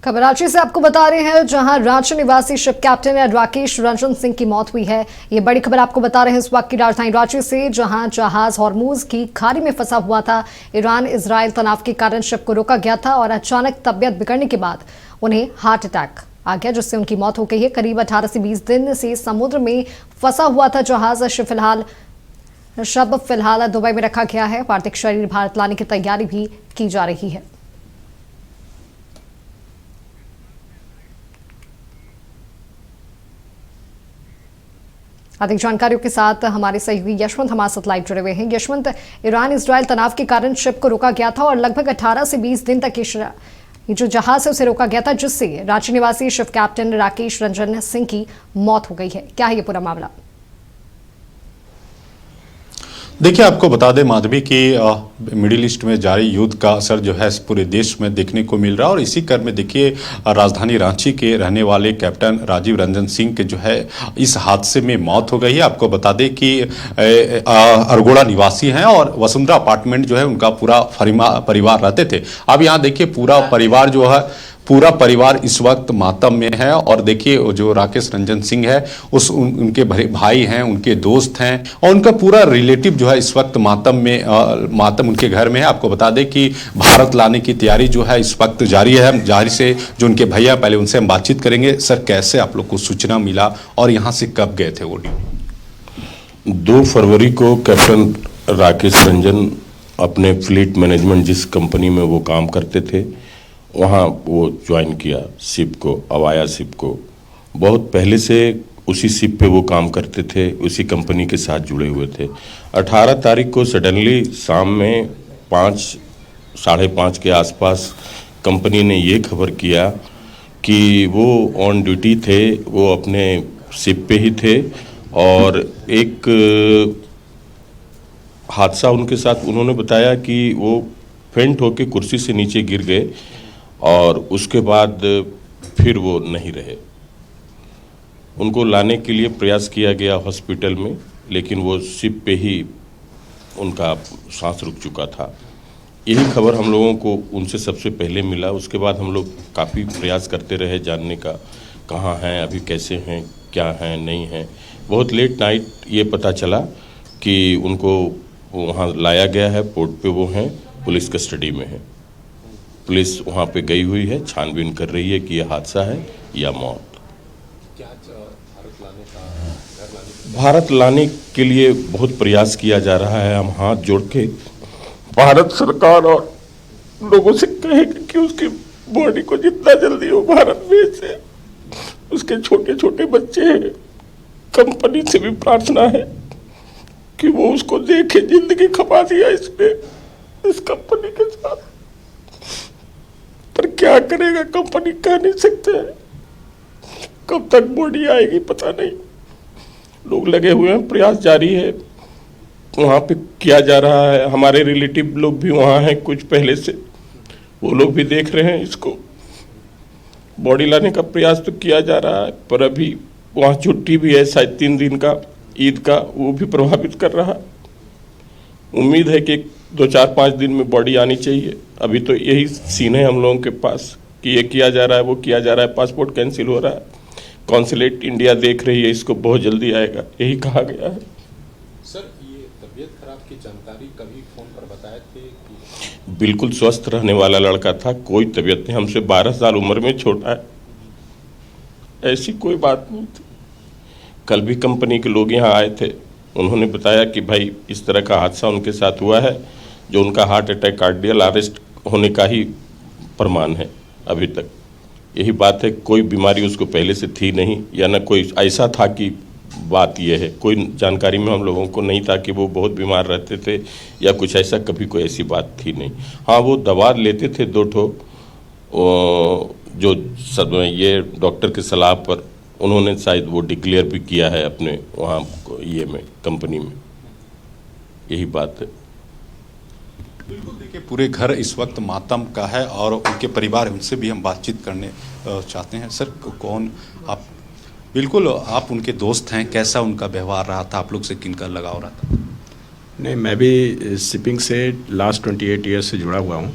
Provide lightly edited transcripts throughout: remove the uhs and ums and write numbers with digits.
खबर रांची से आपको बता रहे हैं, जहां रांची निवासी शिप कैप्टन राकेश रंजन सिंह की मौत हुई है। ये बड़ी खबर आपको बता रहे हैं इस वक्त की राजधानी रांची से, जहां जहाज हॉर्मूज की खाड़ी में फंसा हुआ था। ईरान इजराइल तनाव के कारण शिप को रोका गया था और अचानक तबियत बिगड़ने के बाद उन्हें हार्ट अटैक आ गया, जिससे उनकी मौत हो गई है। करीब 18 से 20 दिन से समुद्र में फंसा हुआ था जहाज। शव फिलहाल दुबई में रखा गया है। पार्थिव शरीर भारत लाने की तैयारी भी की जा रही है। अधिक जानकारियों के साथ हमारे सहयोगी यशवंत हमारे साथ लाइव जुड़े हुए हैं। यशवंत, ईरान इजराइल तनाव के कारण शिप को रोका गया था और लगभग 18 से 20 दिन तक ये जो जहाज है उसे रोका गया था, जिससे रांची निवासी शिप कैप्टन राकेश रंजन सिंह की मौत हो गई है। क्या है ये पूरा मामला? देखिए, आपको बता दें माधवी कि मिडिल ईस्ट में जारी युद्ध का असर जो है पूरे देश में देखने को मिल रहा है और इसी क्रम में देखिए राजधानी रांची के रहने वाले कैप्टन राजीव रंजन सिंह के जो है इस हादसे में मौत हो गई है। आपको बता दें कि अरगोड़ा निवासी हैं और वसुंधरा अपार्टमेंट जो है उनका पूरा परिवार रहते थे। अब यहाँ देखिए पूरा परिवार इस वक्त मातम में है और देखिए जो राकेश रंजन सिंह है उनके भाई हैं, उनके दोस्त हैं और उनका पूरा रिलेटिव जो है इस वक्त मातम उनके घर में है। आपको बता दें कि भारत लाने की तैयारी जो है इस वक्त जारी है। जारी से जो उनके भैया, पहले उनसे हम बातचीत करेंगे। सर, कैसे आप लोग को सूचना मिला और यहाँ से कब गए थे वो? 2 फरवरी को कैप्टन राकेश रंजन अपने फ्लीट मैनेजमेंट जिस कंपनी में वो काम करते थे वहाँ वो ज्वाइन किया शिप को, अवाया शिप को। बहुत पहले से उसी शिप पे वो काम करते थे, उसी कंपनी के साथ जुड़े हुए थे। 18 तारीख को सडनली शाम में 5, साढ़े 5 के आसपास कंपनी ने ये खबर किया कि वो ऑन ड्यूटी थे, वो अपने शिप पे ही थे और एक हादसा उनके साथ, उन्होंने बताया कि वो फेंट होके कुर्सी से नीचे गिर गए और उसके बाद फिर वो नहीं रहे। उनको लाने के लिए प्रयास किया गया हॉस्पिटल में, लेकिन वो शिप पे ही उनका सांस रुक चुका था। यही खबर हम लोगों को उनसे सबसे पहले मिला। उसके बाद हम लोग काफ़ी प्रयास करते रहे जानने का, कहाँ हैं, अभी कैसे हैं, क्या हैं, नहीं हैं। बहुत लेट नाइट ये पता चला कि उनको वहाँ लाया गया है, पोर्ट पे वो हैं, पुलिस कस्टडी में है। पुलिस वहाँ पे गई हुई है, छानबीन कर रही है कि यह हादसा है या मौत। क्या भारत लाने के लिए बहुत प्रयास किया जा रहा है। हम हाथ जोड़ के भारत सरकार और लोगों से कहेंगे कि उसकी बॉडी को जितना जल्दी हो भारत भेजे। उसके छोटे छोटे बच्चे हैं। कंपनी से भी प्रार्थना है कि वो उसको देखे। जिंदगी खपा दिया इसने इस कंपनी के साथ, पर क्या करेगा कंपनी, कह नहीं सकते। कब तक बॉडी आएगी पता नहीं। लोग लगे हुए हैं, प्रयास जारी है, वहाँ पे किया जा रहा है। हमारे रिलेटिव लोग भी वहाँ हैं कुछ पहले से, वो लोग भी देख रहे हैं इसको। बॉडी लाने का प्रयास तो किया जा रहा है, पर अभी वहाँ छुट्टी भी है शायद 3 दिन का, ईद का, वो भी प्रभावित कर रहा है। उम्मीद है कि 2-4-5 दिन में बॉडी आनी चाहिए। अभी तो यही सीन है हम लोगों के पास कि ये किया जा रहा है, वो किया जा रहा है, पासपोर्ट कैंसिल हो रहा है, कॉन्सुलेट इंडिया देख रही है इसको, बहुत जल्दी आएगा, यही कहा गया है। सर, ये तबीयत खराब की जानकारी कभी फोन पर बताए थे कि? बिल्कुल स्वस्थ रहने वाला लड़का था, कोई तबीयत नहीं, हमसे 12 साल उम्र में छोटा है, ऐसी कोई बात नहीं थी। कल भी कंपनी के लोग यहाँ आए थे, उन्होंने बताया कि भाई इस तरह का हादसा उनके साथ हुआ है, जो उनका हार्ट अटैक, कार्डियल अरेस्ट होने का ही प्रमाण है अभी तक। यही बात है, कोई बीमारी उसको पहले से थी नहीं, या न कोई ऐसा था कि बात यह है, कोई जानकारी में हम लोगों को नहीं था कि वो बहुत बीमार रहते थे या कुछ ऐसा, कभी कोई ऐसी बात थी नहीं। हाँ, वो दवा लेते थे 2 ठो, जो ये डॉक्टर की सलाह पर उन्होंने शायद वो डिक्लेयर भी किया है अपने वहाँ ये में, कंपनी में। यही बात है। बिल्कुल, देखिए पूरे घर इस वक्त मातम का है और उनके परिवार, उनसे भी हम बातचीत करने चाहते हैं। सर, कौन आप? बिल्कुल, आप उनके दोस्त हैं, कैसा उनका व्यवहार रहा था, आप लोग से किनका लगाव रहा था? नहीं, मैं भी शिपिंग से लास्ट 28 ईयर से जुड़ा हुआ हूँ।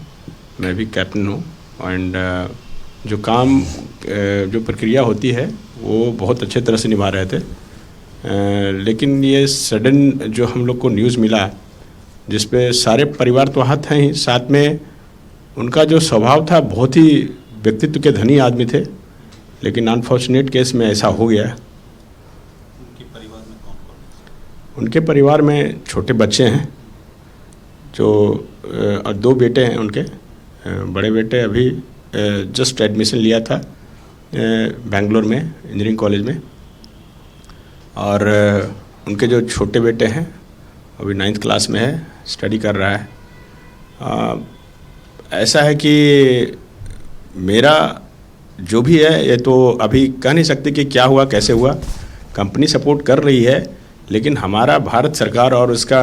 मैं भी कैप्टन हूँ एंड जो काम जो प्रक्रिया होती है वो बहुत अच्छे तरह से निभा रहे थे। लेकिन ये सडन जो हम लोग को न्यूज़ मिला, जिस पे सारे परिवार तो हाथ हैं ही, साथ में उनका जो स्वभाव था बहुत ही व्यक्तित्व के धनी आदमी थे, लेकिन अनफॉर्चुनेट केस में ऐसा हो गया। उनके परिवार में छोटे बच्चे हैं जो और 2 बेटे हैं उनके। बड़े बेटे अभी जस्ट एडमिशन लिया था बेंगलोर में इंजीनियरिंग कॉलेज में, और उनके जो छोटे बेटे हैं अभी 9th क्लास में है, स्टडी कर रहा है। ऐसा है कि मेरा जो भी है ये तो अभी कह नहीं सकते कि क्या हुआ कैसे हुआ, कंपनी सपोर्ट कर रही है, लेकिन हमारा भारत सरकार और उसका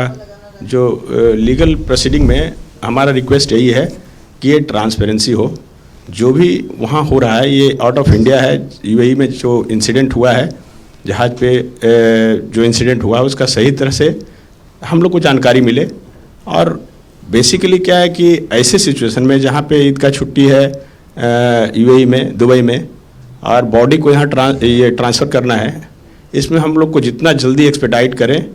जो लीगल प्रोसीडिंग में हमारा रिक्वेस्ट यही है कि ये ट्रांसपेरेंसी हो। जो भी वहाँ हो रहा है ये आउट ऑफ इंडिया है। यूएई में जो इंसिडेंट हुआ है, जहाज़ पे जो इंसिडेंट हुआ उसका सही तरह से हम लोग को जानकारी मिले। और बेसिकली क्या है कि ऐसे सिचुएशन में जहाँ पे ईद का छुट्टी है यूएई में, दुबई में, और बॉडी को यहाँ ट्रांसफ़र करना है, इसमें हम लोग को जितना जल्दी एक्सपेडाइट करें,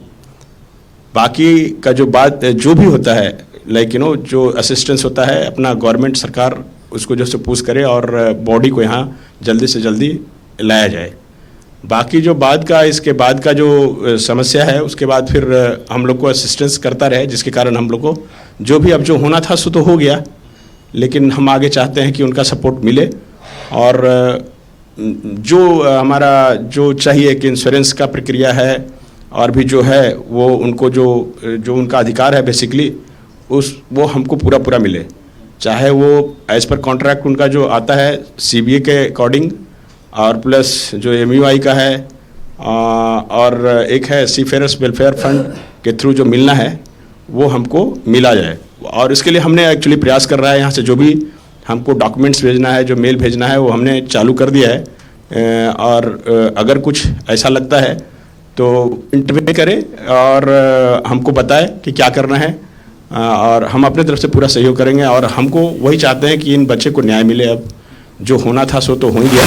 बाकी का जो बात जो भी होता है लाइक जो असिस्टेंस होता है अपना गवर्नमेंट सरकार उसको जो सपोज करे और बॉडी को यहाँ जल्दी से जल्दी लाया जाए। बाकी जो बाद का इसके बाद का जो समस्या है उसके बाद फिर हम लोग को असिस्टेंस करता रहे, जिसके कारण हम लोग को जो भी अब जो होना था सो तो हो गया, लेकिन हम आगे चाहते हैं कि उनका सपोर्ट मिले। और जो हमारा जो चाहिए कि इंश्योरेंस का प्रक्रिया है और भी जो है वो उनको जो उनका अधिकार है बेसिकली वो हमको पूरा मिले, चाहे वो एज़ पर कॉन्ट्रैक्ट उनका जो आता है सीबीए के अकॉर्डिंग, और प्लस जो एमयूआई का है, और एक है सीफेयर्स वेलफेयर फंड के थ्रू जो मिलना है वो हमको मिला जाए। और इसके लिए हमने एक्चुअली प्रयास कर रहा है, यहाँ से जो भी हमको डॉक्यूमेंट्स भेजना है, जो मेल भेजना है वो हमने चालू कर दिया है। और अगर कुछ ऐसा लगता है तो इंटरव्यू करें और हमको बताएं कि क्या करना है, और हम अपने तरफ से पूरा सहयोग करेंगे। और हमको वही चाहते हैं कि इन बच्चे को न्याय मिले। अब जो होना था सो तो हो ही गया,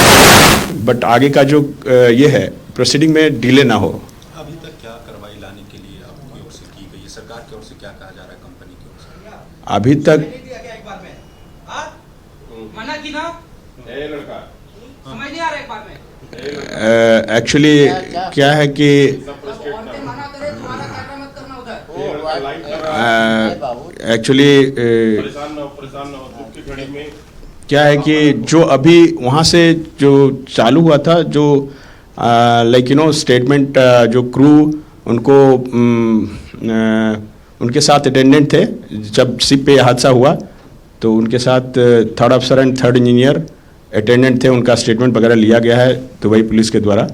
बट आगे का जो ये है प्रोसीडिंग में डिले ना हो। अभी तक क्या कार्रवाई लाने के लिए आपकी ओर से की गई है? सरकार की ओर से क्या कहा जा रहा है कंपनी की ओर से? अभी तक मना की ना, समझ नहीं आ रहा एक बार में। एक्चुअली क्या है कि एक्चुअली क्या है कि जो अभी वहाँ से जो चालू हुआ था, जो लाइक स्टेटमेंट जो क्रू उनको उनके साथ अटेंडेंट थे जब शिप पे हादसा हुआ, तो उनके साथ 3rd अफसर एंड 3rd इंजीनियर अटेंडेंट थे, उनका स्टेटमेंट वगैरह लिया गया है दुबई पुलिस के द्वारा।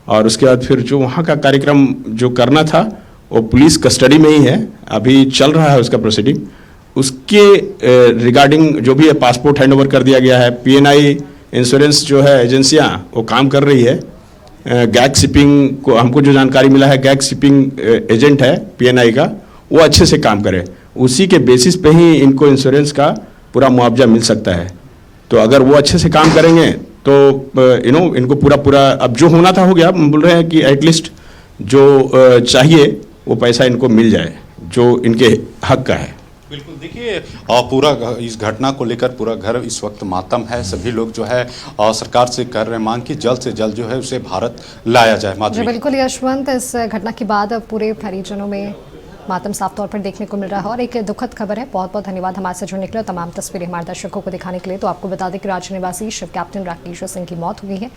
और उसके बाद फिर जो वहाँ का कार्यक्रम जो करना था वो पुलिस कस्टडी में ही है, अभी चल रहा है उसका प्रोसीडिंग। उसके रिगार्डिंग जो भी है पासपोर्ट हैंडओवर कर दिया गया है। पीएनआई इंश्योरेंस जो है एजेंसियां वो काम कर रही है। गैग शिपिंग को हमको जो जानकारी मिला है, गैग शिपिंग एजेंट है पीएनआई का, वो अच्छे से काम करे, उसी के बेसिस पे ही इनको इंश्योरेंस का पूरा मुआवजा मिल सकता है। तो अगर वो अच्छे से काम करेंगे तो इनको पूरा अब जो होना था हो गया। हम बोल रहे हैं कि एटलीस्ट जो चाहिए वो पैसा इनको मिल जाए जो इनके हक का है। बिल्कुल, देखिए पूरा इस घटना को लेकर पूरा घर इस वक्त मातम है। सभी लोग जो है सरकार से कर रहे हैं मांग कि जल्द से जल्द जो है उसे भारत लाया जाए। जी बिल्कुल यशवंत, इस घटना के बाद पूरे परिजनों में मातम साफ तौर पर देखने को मिल रहा है और एक दुखद खबर है। बहुत बहुत धन्यवाद हमारे से जुड़ने के लिए, तमाम तस्वीरें हमारे दर्शकों को दिखाने के लिए। तो आपको बता दें कि रांची निवासी शिप कैप्टन राकेश सिंह की मौत हुई है।